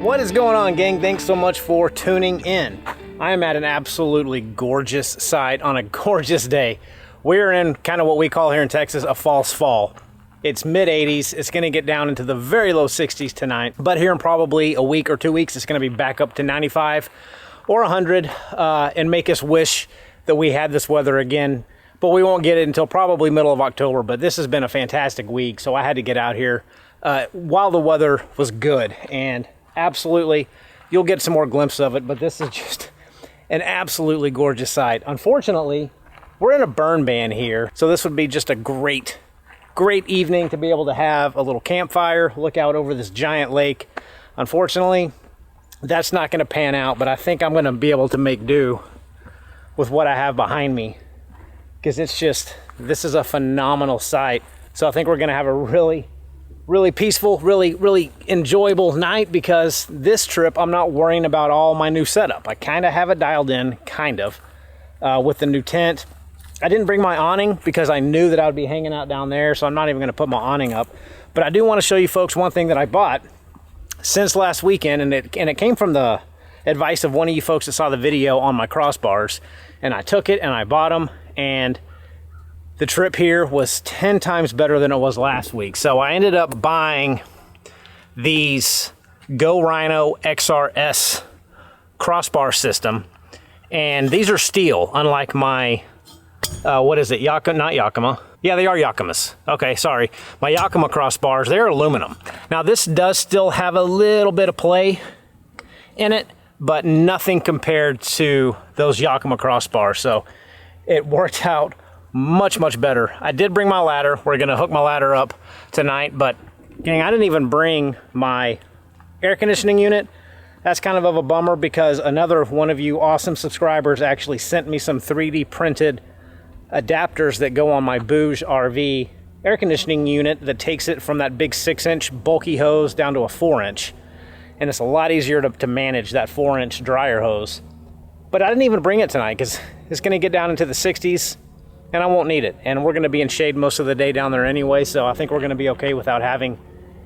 What is going on, gang? Thanks so much for tuning in. I am at an absolutely gorgeous site on a gorgeous day. We're in kind of what we call here in Texas a false fall. It's mid 80s. It's going to get down into the very low 60s tonight, but here in probably a week or 2 weeks, it's going to be back up to 95 or 100 and make us wish that we had this weather again. But we won't get it until probably middle of October. But this has been a fantastic week, so I had to get out here while the weather was good. And absolutely, you'll get some more glimpses of it, but this is just an absolutely gorgeous sight. Unfortunately, we're in a burn ban here, so this would be just a great evening to be able to have a little campfire, look out over this giant lake. Unfortunately, that's not going to pan out, but I think I'm going to be able to make do with what I have behind me, because this is a phenomenal sight. So I think we're going to have a really peaceful, really enjoyable night, because this trip I'm not worrying about all my new setup. I kind of have it dialed in, with the new tent. I didn't bring my awning because I knew that I would be hanging out down there, so I'm not even going to put my awning up. But I do want to show you folks one thing that I bought since last weekend, and it came from the advice of one of you folks that saw the video on my crossbars, and I took it and I bought them, and the trip here was 10 times better than it was last week. So I ended up buying these Go Rhino XRS crossbar system. And these are steel, unlike my, what is it, not Yakima. Yeah, they are Yakimas. Okay, sorry. My Yakima crossbars, they're aluminum. Now this does still have a little bit of play in it, but nothing compared to those Yakima crossbars. So it worked out much better. I did bring my ladder. We're gonna hook my ladder up tonight, but gang, I didn't even bring my air conditioning unit. That's kind of a bummer, because another one of you awesome subscribers actually sent me some 3D printed adapters that go on my Bouge RV air conditioning unit that takes it from that big 6-inch bulky hose down to a 4-inch. And it's a lot easier to manage that 4-inch dryer hose. But I didn't even bring it tonight because it's gonna get down into the 60s. And I won't need it. And we're going to be in shade most of the day down there anyway, so I think we're going to be okay without having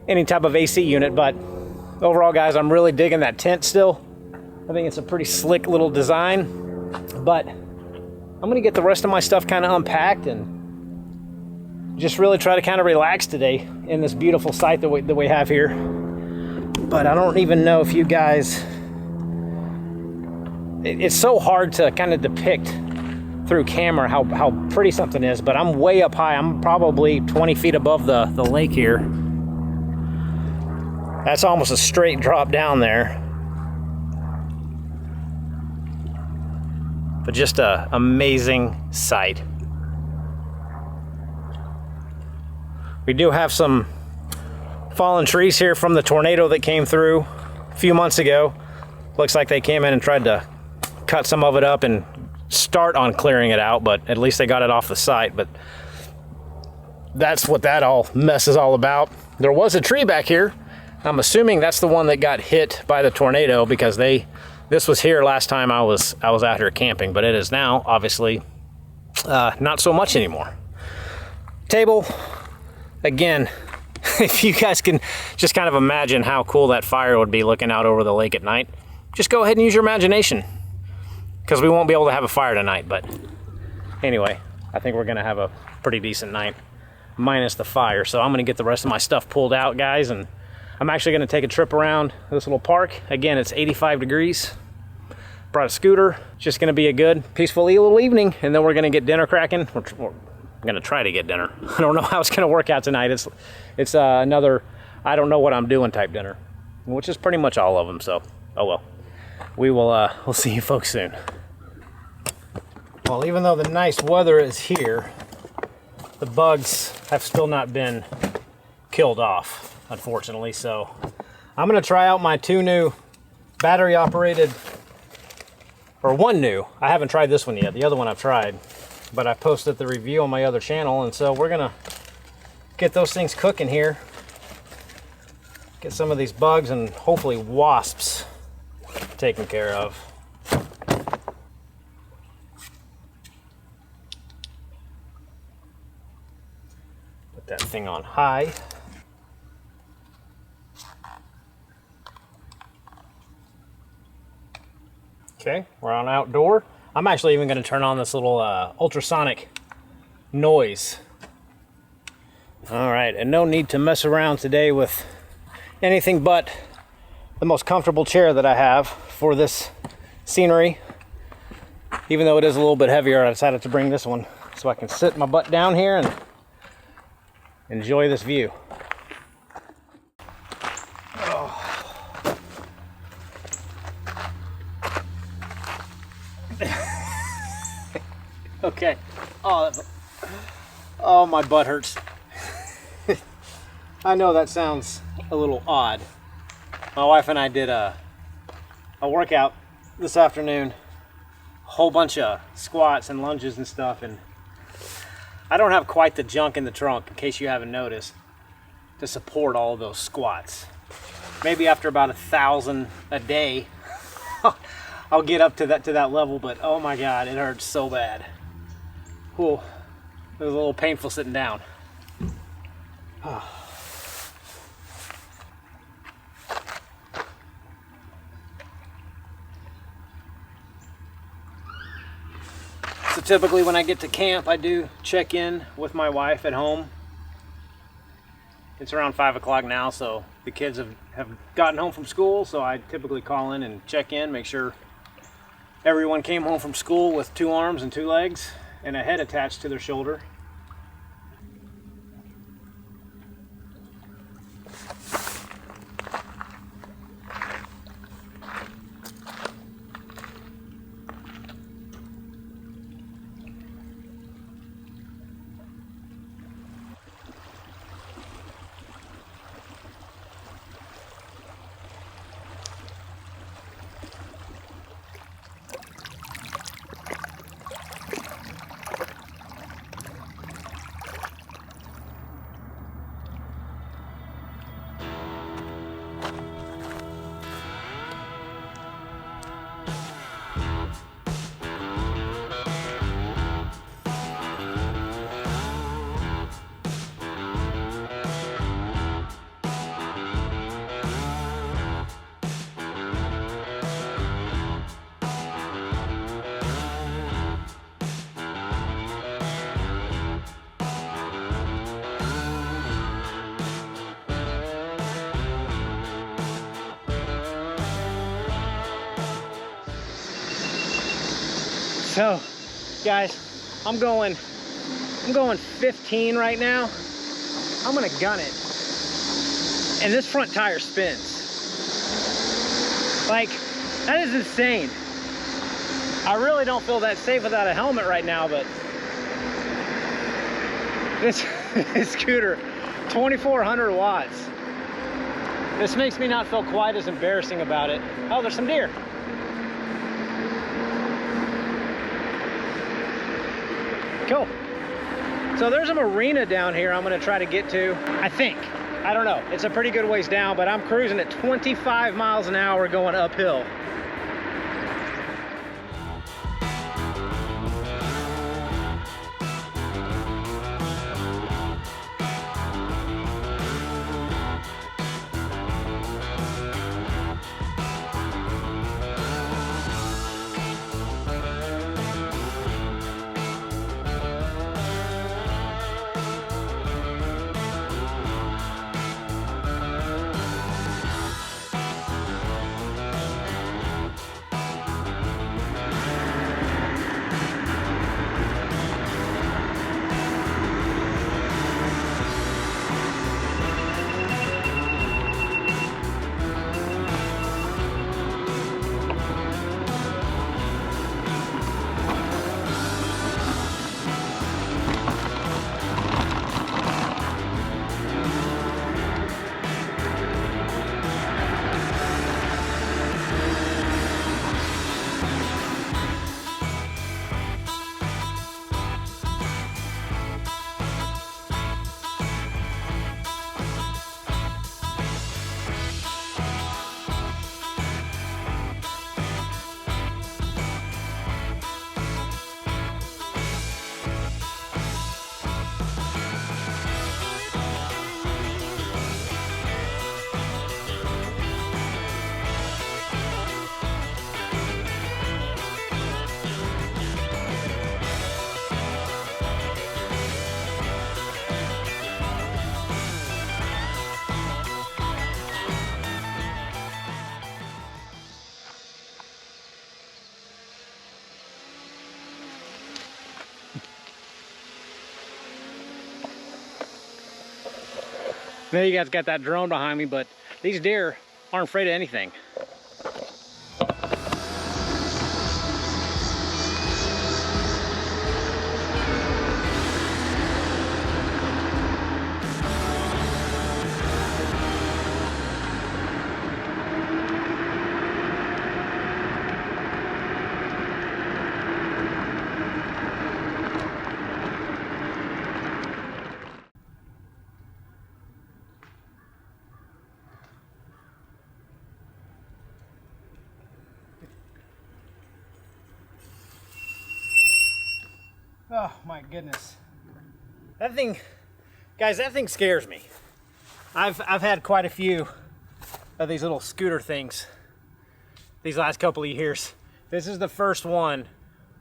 any type of AC unit. But overall, guys, I'm really digging that tent still. I think it's a pretty slick little design. But I'm going to get the rest of my stuff kind of unpacked and just really try to kind of relax today in this beautiful site that we have here. But I don't even know if you guys... It's so hard to kind of depict through camera how pretty something is, but I'm way up high. I'm probably 20 feet above the lake here. That's almost a straight drop down there. But just an amazing sight. We do have some fallen trees here from the tornado that came through a few months ago. Looks like they came in and tried to cut some of it up and start on clearing it out, but at least they got it off the site. But that's what that all mess is all about. There was a tree back here. I'm assuming that's the one that got hit by the tornado, because this was here last time I was out here camping, but it is now obviously not so much anymore. Table, again, if you guys can just kind of imagine how cool that fire would be looking out over the lake at night, just go ahead and use your imagination, because we won't be able to have a fire tonight. But anyway, I think we're gonna have a pretty decent night, minus the fire. So I'm gonna get the rest of my stuff pulled out, guys, and I'm actually gonna take a trip around this little park. Again, it's 85 degrees. Brought a scooter. Just gonna be a good, peaceful little evening, and then we're gonna get dinner cracking. We're gonna try to get dinner. I don't know how it's gonna work out tonight. It's another I don't know what I'm doing type dinner, which is pretty much all of them. So, oh well. We'll see you folks soon. Well, even though the nice weather is here, the bugs have still not been killed off, unfortunately. So I'm gonna try out my 2 new battery operated, or 1 new. I haven't tried this one yet. The other one I've tried, but I posted the review on my other channel, and so we're gonna get those things cooking here. Get some of these bugs and hopefully wasps taken care of. Put that thing on high. Okay, we're on outdoor. I'm actually even going to turn on this little ultrasonic noise. All right, and no need to mess around today with anything but the most comfortable chair that I have for this scenery. Even though it is a little bit heavier, I decided to bring this one so I can sit my butt down here and enjoy this view. Okay. Oh, my butt hurts. I know that sounds a little odd. My wife and I did a workout this afternoon. A whole bunch of squats and lunges and stuff, and I don't have quite the junk in the trunk, in case you haven't noticed, to support all of those squats. Maybe after about 1,000 a day, I'll get up to that level, but oh my God, it hurts so bad. Whew. It was a little painful sitting down. So typically when I get to camp, I do check in with my wife at home. It's around 5 o'clock now, so the kids have gotten home from school, so I typically call in and check in, make sure everyone came home from school with 2 arms and 2 legs and a head attached to their shoulder. So, guys, I'm going 15 right now. I'm gonna gun it. And this front tire spins. Like, that is insane. I really don't feel that safe without a helmet right now, but this scooter, 2,400 watts. This makes me not feel quite as embarrassing about it. Oh, there's some deer. Cool. So there's a marina down here I'm gonna try to get to, I think. I don't know. It's a pretty good ways down, but I'm cruising at 25 miles an hour going uphill. Now you guys got that drone behind me, but these deer aren't afraid of anything. Oh my goodness. That thing, guys, that thing scares me. I've had quite a few of these little scooter things these last couple of years. This is the first one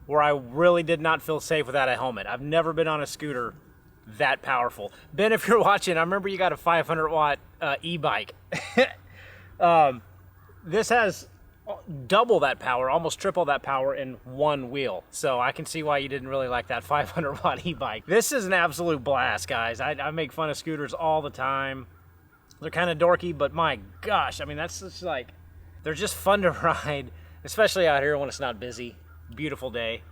where I really did not feel safe without a helmet. I've never been on a scooter that powerful. Ben, if you're watching, I remember you got a 500 watt e-bike. This has double that power, almost triple that power in one wheel. So I can see why you didn't really like that 500 watt e-bike. This is an absolute blast, guys. I make fun of scooters all the time. They're kind of dorky, but my gosh, I mean, that's just like, they're just fun to ride, especially out here when it's not busy. Beautiful day.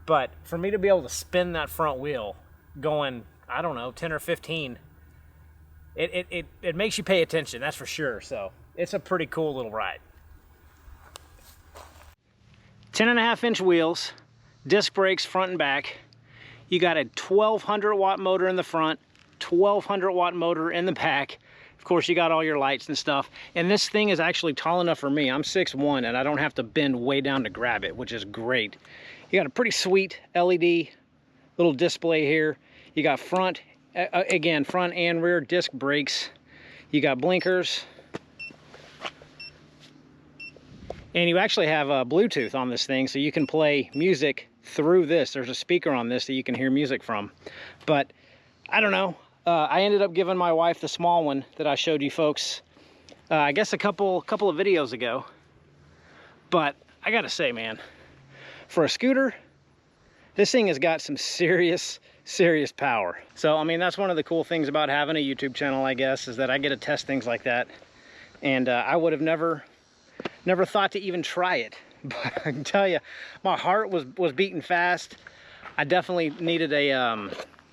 But for me to be able to spin that front wheel going, I don't know, 10 or 15, it makes you pay attention, that's for sure. So it's a pretty cool little ride. 10.5-inch wheels, disc brakes front and back. You got a 1200 watt motor in the front, 1200 watt motor in the back. Of course, you got all your lights and stuff. And this thing is actually tall enough for me. I'm 6'1", and I don't have to bend way down to grab it, which is great. You got a pretty sweet LED little display here. You got front, again, front and rear disc brakes. You got blinkers. And you actually have Bluetooth on this thing, so you can play music through this. There's a speaker on this that you can hear music from. But I don't know. I ended up giving my wife the small one that I showed you folks, I guess a couple of videos ago. But I gotta say, man, for a scooter, this thing has got some serious power. So, I mean, that's one of the cool things about having a YouTube channel, I guess, is that I get to test things like that. And I would have never thought to even try it. But I can tell you, my heart was beating fast. I definitely needed a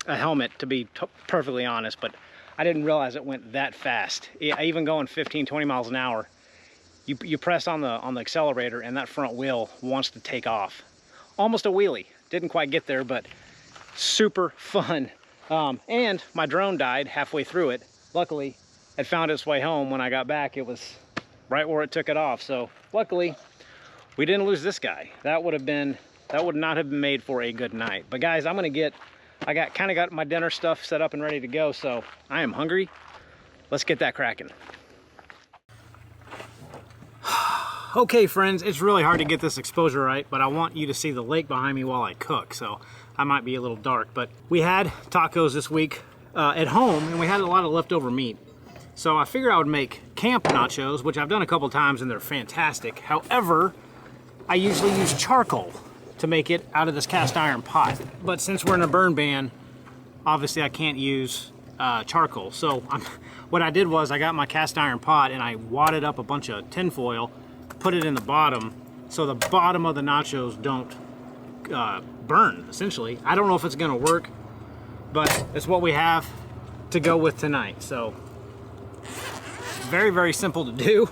helmet, to be perfectly honest, but I didn't realize it went that fast. Even going 15-20 miles an hour, you press on the accelerator and that front wheel wants to take off. Almost a wheelie. Didn't quite get there, but super fun. And my drone died halfway through it. Luckily, it found its way home. When I got back, it was right where it took it off. So luckily, we didn't lose this guy. That would not have been made for a good night. But guys, I got my dinner stuff set up and ready to go, so I am hungry. Let's get that cracking. Okay, friends, it's really hard to get this exposure right, but I want you to see the lake behind me while I cook, so I might be a little dark. But we had tacos this week at home, and we had a lot of leftover meat. So I figured I would make camp nachos, which I've done a couple times, and they're fantastic. However, I usually use charcoal to make it out of this cast iron pot. But since we're in a burn ban, obviously I can't use charcoal. So what I did was I got my cast iron pot and I wadded up a bunch of tin foil, put it in the bottom, so the bottom of the nachos don't burn, essentially. I don't know if it's gonna work, but it's what we have to go with tonight. So very simple to do.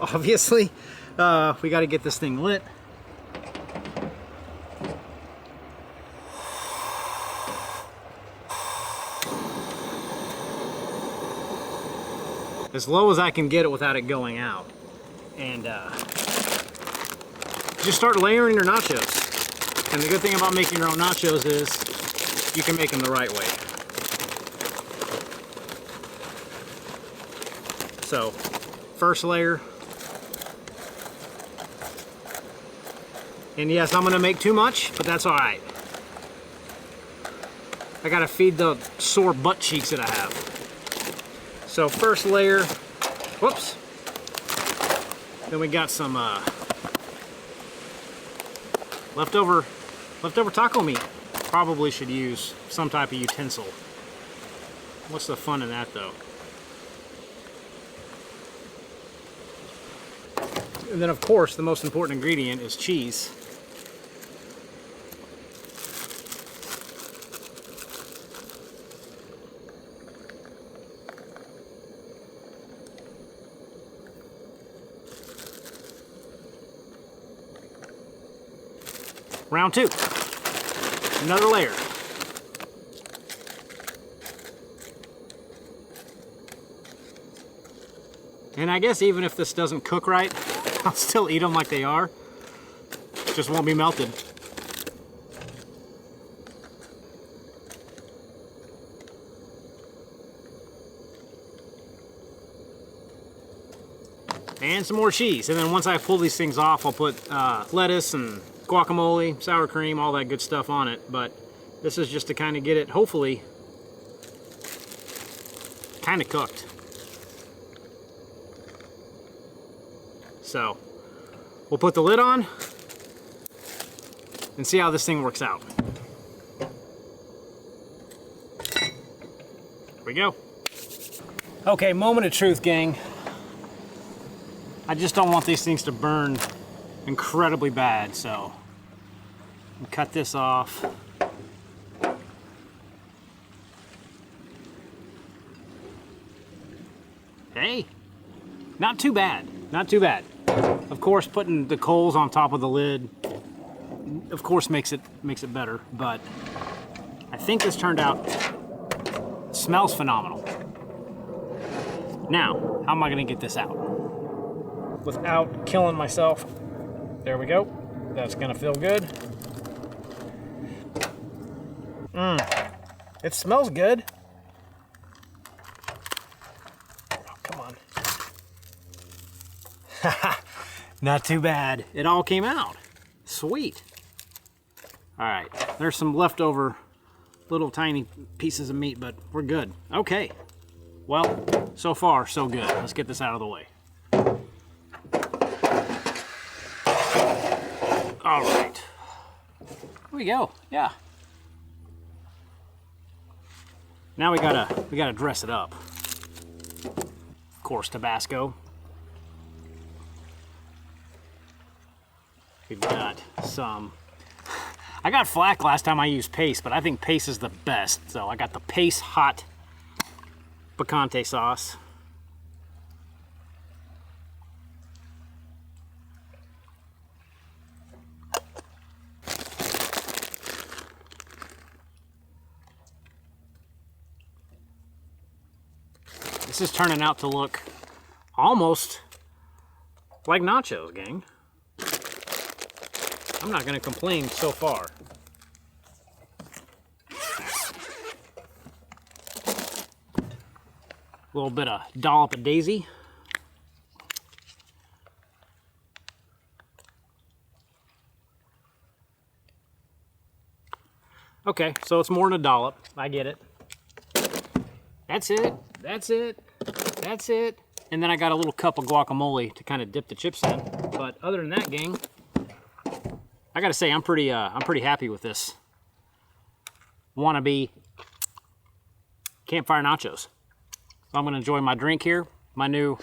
Obviously, we got to get this thing lit. As low as I can get it without it going out. And just start layering your nachos. And the good thing about making your own nachos is you can make them the right way. So, first layer. And yes, I'm gonna make too much, but that's all right. I gotta feed the sore butt cheeks that I have. So first layer, whoops. Then we got some leftover taco meat. Probably should use some type of utensil. What's the fun in that though? And then of course the most important ingredient is cheese. Round two, another layer. And I guess even if this doesn't cook right, I'll still eat them like they are. Just won't be melted. And some more cheese. And then once I pull these things off, I'll put lettuce and guacamole, sour cream, all that good stuff on it. But this is just to kind of get it, hopefully, kind of cooked. So we'll put the lid on and see how this thing works out. Here we go. Okay, moment of truth, gang. I just don't want these things to burn incredibly bad, so cut this off. Hey, not too bad, not too bad. Of course, putting the coals on top of the lid, of course, makes it better, but I think this turned out, smells phenomenal. Now, how am I gonna get this out without killing myself? There we go. That's gonna feel good. It smells good. Oh, come on. Not too bad. It all came out. Sweet. All right, there's some leftover little tiny pieces of meat, but we're good. Okay. Well, so far, so good. Let's get this out of the way. All right. Here we go. Yeah. Now we gotta dress it up. Of course, Tabasco. We've got some. I got flack last time I used paste, but I think paste is the best. So I got the paste hot picante sauce. This is turning out to look almost like nachos, gang. I'm not gonna complain so far. A little bit of dollop of daisy. Okay, so it's more than a dollop. I get it. That's it. That's it. That's it. And then I got a little cup of guacamole to kind of dip the chips in. But other than that, gang, I gotta say I'm pretty happy with this wannabe campfire nachos. So I'm gonna enjoy my drink here. My new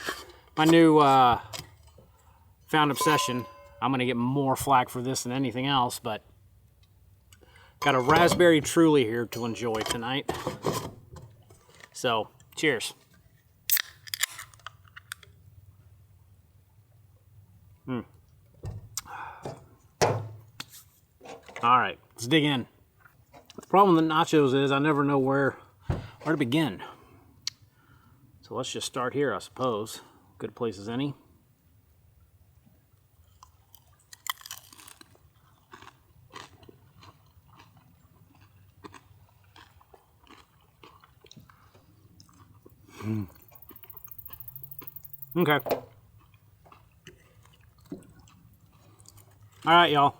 found obsession. I'm gonna get more flack for this than anything else, but got a raspberry truly here to enjoy tonight. So cheers. All right, let's dig in. The problem with nachos is I never know where to begin. So let's just start here, I suppose. Good place as any. Okay. All right, y'all.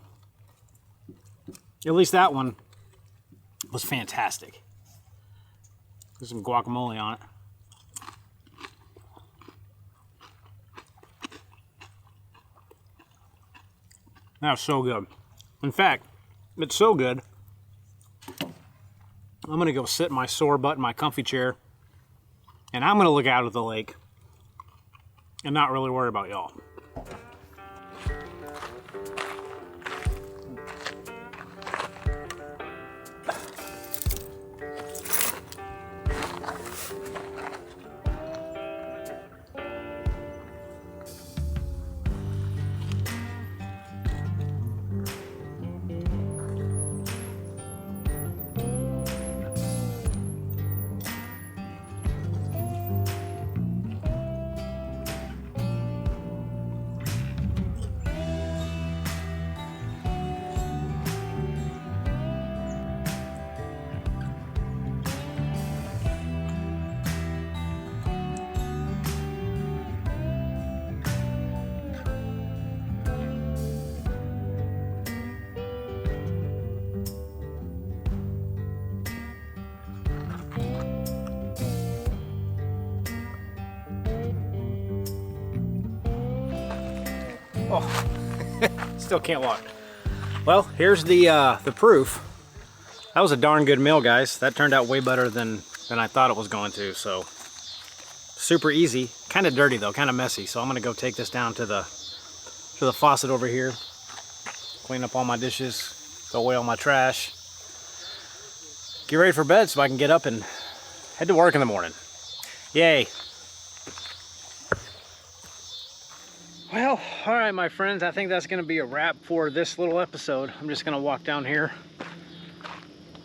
At least that one was fantastic. There's some guacamole on it. That was so good. In fact, it's so good, I'm gonna go sit in my sore butt in my comfy chair and I'm gonna look out at the lake and not really worry about y'all. Oh, still can't walk. Well, here's the proof. That was a darn good meal, guys. That turned out way better than I thought it was going to. So super easy, kind of dirty though, kind of messy. So I'm gonna go take this down to the faucet over here, clean up all my dishes, throw away all my trash, get ready for bed so I can get up and head to work in the morning. Yay. Well, all right, my friends, I think that's gonna be a wrap for this little episode. I'm just gonna walk down here.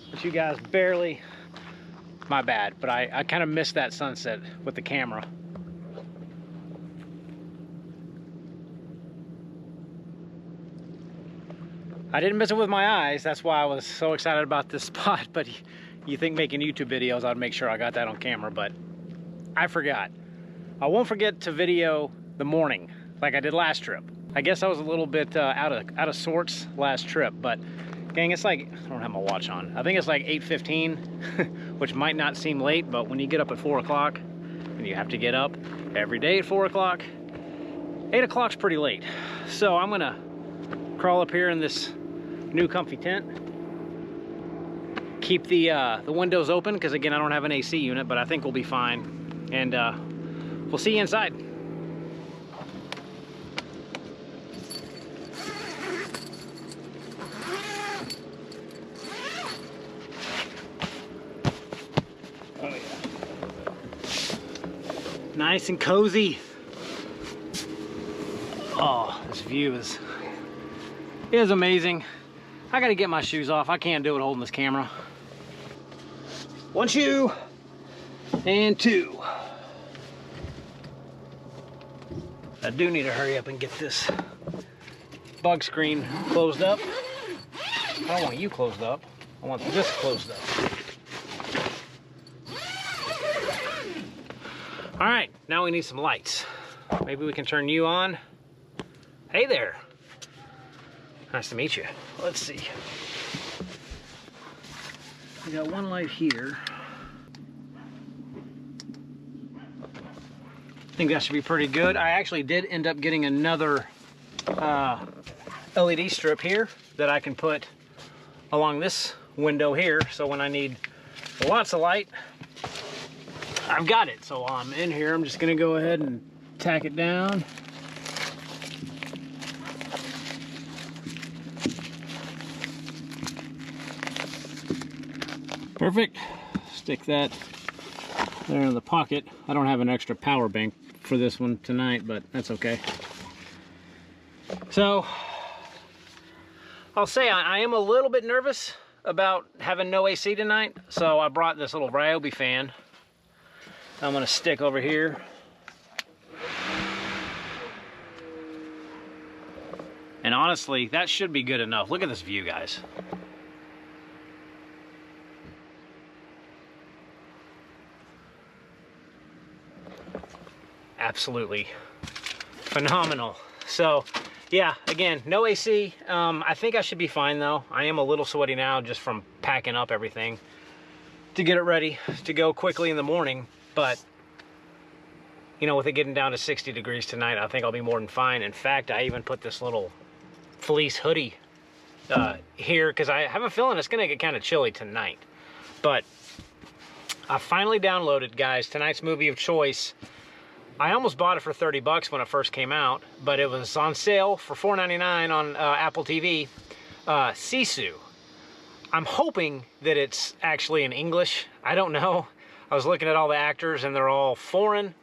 But you guys barely, my bad, but I kind of missed that sunset with the camera. I didn't miss it with my eyes. That's why I was so excited about this spot. But you think making YouTube videos, I'd make sure I got that on camera, but I forgot. I won't forget to video the morning like I did last trip. I guess I was a little bit out of sorts last trip, but gang, it's like, I don't have my watch on. I think it's like 8:15, which might not seem late, but when you get up at 4 o'clock, and you have to get up every day at 4 o'clock, 8 o'clock's pretty late. So I'm gonna crawl up here in this new comfy tent. Keep the windows open, because again, I don't have an AC unit, but I think we'll be fine. And we'll see you inside. Nice and cozy. Oh, this view is amazing. I gotta get my shoes off. I can't do it holding this camera. One shoe and two. I do need to hurry up and get this bug screen closed up. I don't want you closed up. I want this closed up. All right, now we need some lights. Maybe we can turn you on. Hey there. Nice to meet you. Let's see. We got one light here. I think that should be pretty good. I actually did end up getting another LED strip here that I can put along this window here. So when I need lots of light, I've got it. So while I'm in here, I'm just gonna go ahead and tack it down. Perfect. Stick that there in the pocket. I don't have an extra power bank for this one tonight, but that's okay. So I'll say I am a little bit nervous about having no AC tonight. So I brought this little Ryobi fan. I'm gonna stick over here. And honestly, that should be good enough. Look at this view, guys. Absolutely phenomenal. So yeah, again, no AC. I think I should be fine though. I am a little sweaty now just from packing up everything to get it ready to go quickly in the morning. But you know, with it getting down to 60 degrees tonight, I think I'll be more than fine. In fact, I even put this little fleece hoodie here because I have a feeling it's gonna get kind of chilly tonight. But I finally downloaded, guys, tonight's movie of choice. I almost bought it for 30 bucks when it first came out, but it was on sale for $4.99 on Apple TV. Sisu. I'm hoping that it's actually in English. I don't know. I was looking at all the actors and they're all foreign.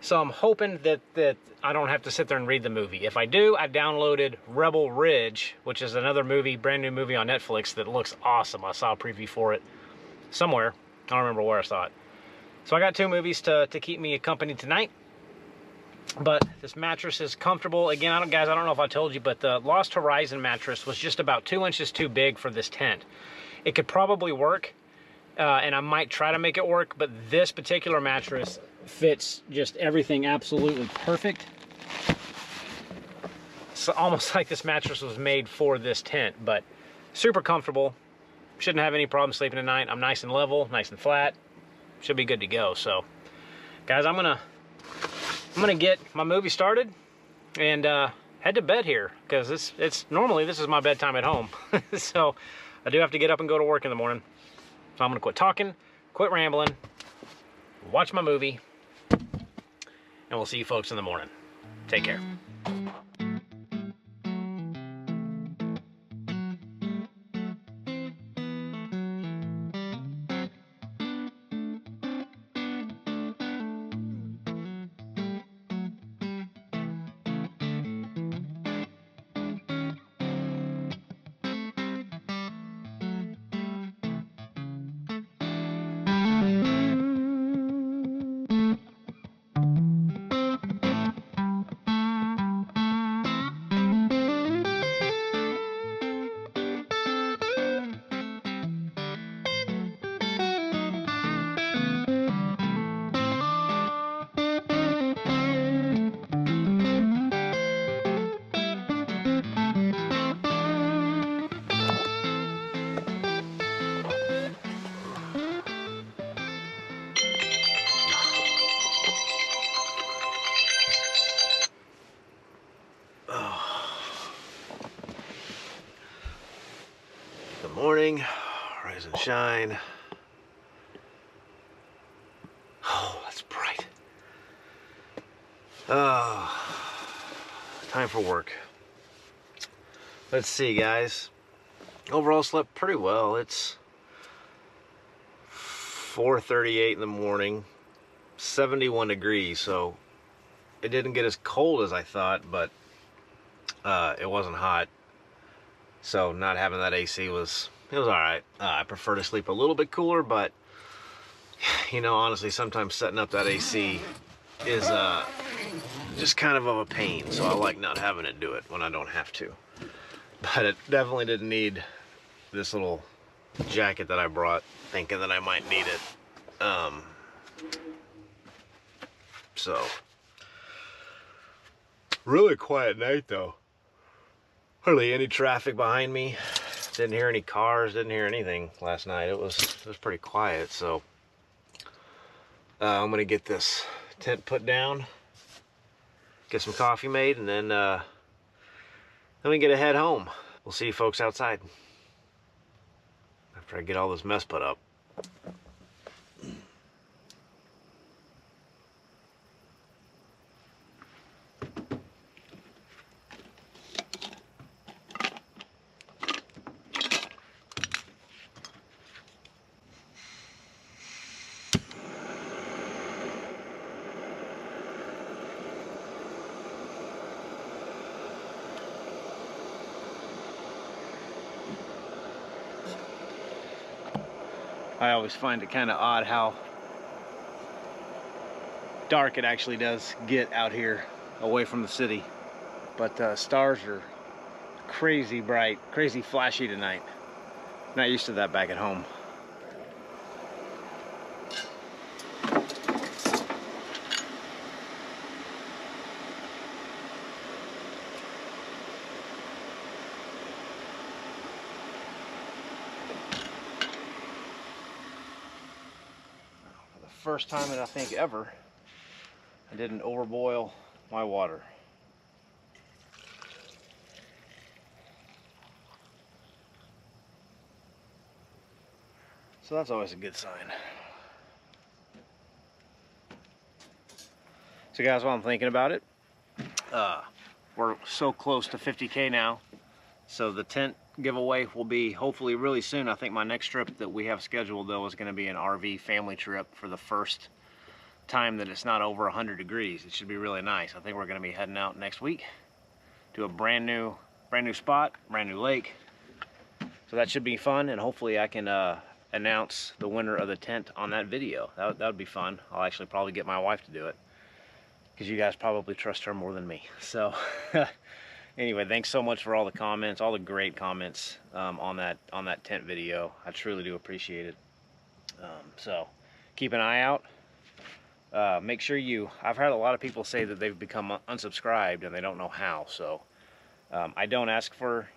So I'm hoping that I don't have to sit there and read the movie. If I do, I downloaded Rebel Ridge, which is another movie, brand new movie on Netflix that looks awesome. I saw a preview for it somewhere. I don't remember where I saw it. So I got two movies to keep me company tonight. But this mattress is comfortable. Again, guys, I don't know if I told you, but the Lost Horizon mattress was just about 2 inches too big for this tent. It could probably work, and I might try to make it work, but this particular mattress fits just everything absolutely perfect. It's almost like this mattress was made for this tent, but super comfortable. Shouldn't have any problem sleeping tonight. I'm nice and level, nice and flat. Should be good to go. So, guys, I'm gonna get my movie started and head to bed here, because it's normally this is my bedtime at home. So I do have to get up and go to work in the morning. So I'm gonna quit talking, quit rambling, watch my movie, and we'll see you folks in the morning. Take care. Good morning, rise and shine. Oh, that's bright. Time for work. Let's see, guys. Overall slept pretty well. It's 4:38 in the morning, 71 degrees, so it didn't get as cold as I thought, but it wasn't hot. So not having that AC was all right. I prefer to sleep a little bit cooler, but you know, honestly, sometimes setting up that AC is just kind of a pain. So I like not having it do it when I don't have to. But it definitely didn't need this little jacket that I brought, thinking that I might need it. So really quiet night though. Hardly any traffic behind me. Didn't hear any cars, didn't hear anything last night. It was pretty quiet. So I'm gonna get this tent put down, get some coffee made, and then we get a head home. We'll see you folks outside after I get all this mess put up. I always find it kind of odd how dark it actually does get out here away from the city. But stars are crazy bright, crazy flashy tonight. Not used to that back at home. First time that I think ever I didn't overboil my water. So that's always a good sign. So guys, while I'm thinking about it, we're so close to 50K now. So the tent giveaway will be hopefully really soon. I think my next trip that we have scheduled though is going to be an RV family trip for the first time that it's not over 100 degrees. It should be really nice. I think we're going to be heading out next week to a brand new spot, brand new lake. So that should be fun, and hopefully I can announce the winner of the tent on that video. That would be fun. I'll actually probably get my wife to do it, because you guys probably trust her more than me. So anyway, thanks so much for all the comments, all the great comments on that tent video. I truly do appreciate it. So keep an eye out. Make sure I've had a lot of people say that they've become unsubscribed and they don't know how. So I don't ask for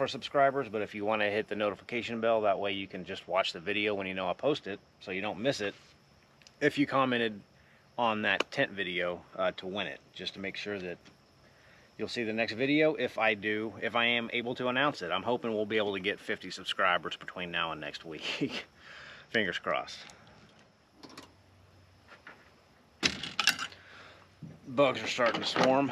subscribers, but if you want to hit the notification bell, that way you can just watch the video when you know I post it, so you don't miss it. If you commented on that tent video to win it, just to make sure that you'll see the next video if I am able to announce it. I'm hoping we'll be able to get 50 subscribers between now and next week. Fingers crossed. Bugs are starting to swarm.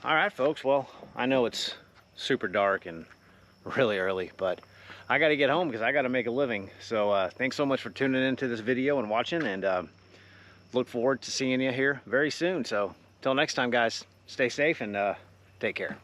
All right, folks, well, I know it's super dark and really early, but I got to get home because I got to make a living. So thanks so much for tuning into this video and watching, and look forward to seeing you here very soon. So till next time, guys, stay safe and take care.